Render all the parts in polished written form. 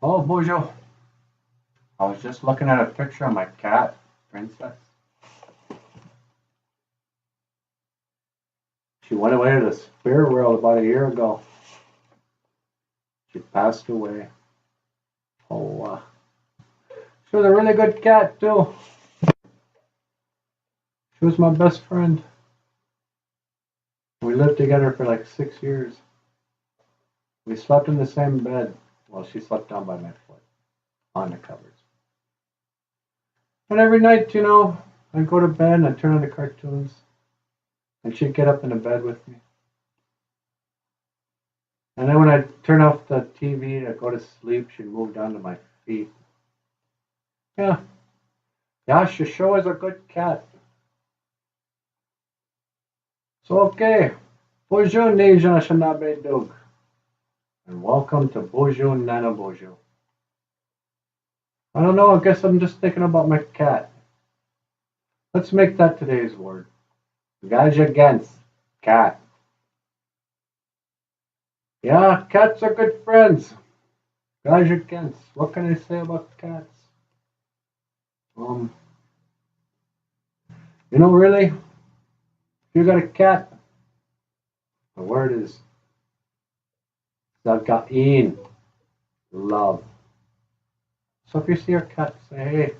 Oh, Boozhoo. I was just looking at a picture of my cat, Princess. She went away to the spirit world about a year ago. She passed away. Oh, she was a really good cat, too. She was my best friend. We lived together for like 6 years. We slept in the same bed. Well, she slept down by my foot on the covers. And every night, I'd go to bed and I'd turn on the cartoons. And she'd get up in the bed with me. And then when I'd turn off the TV to go to sleep, she'd move down to my feet. Yeah. Yeah, she sure was a good cat. So, okay. Boozhoo, Nanaboozhoo. And welcome to Boozhoo, Nanaboozhoo. I don't know, I guess I'm just thinking about my cat. Let's make that today's word. Gaazhagens, cat. Yeah, cats are good friends. Gaazhagens, what can I say about cats? Really, if you got a cat, the word is Gaazhagen, love. So if you see your cat, say, hey,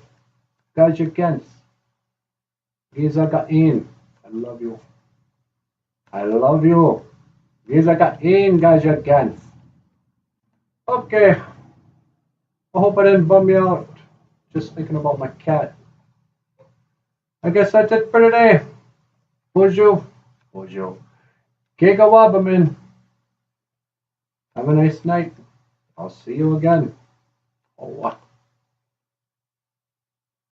Gaazhagens, Gaazhagen, I love you. I love you. Gaazhagen, Gaazhagens. Okay, I hope I didn't bum you out just thinking about my cat. I guess that's it for today. Boozhoo. Boozhoo. Gigawabamin. Have a nice night. I'll see you again. Oh, what?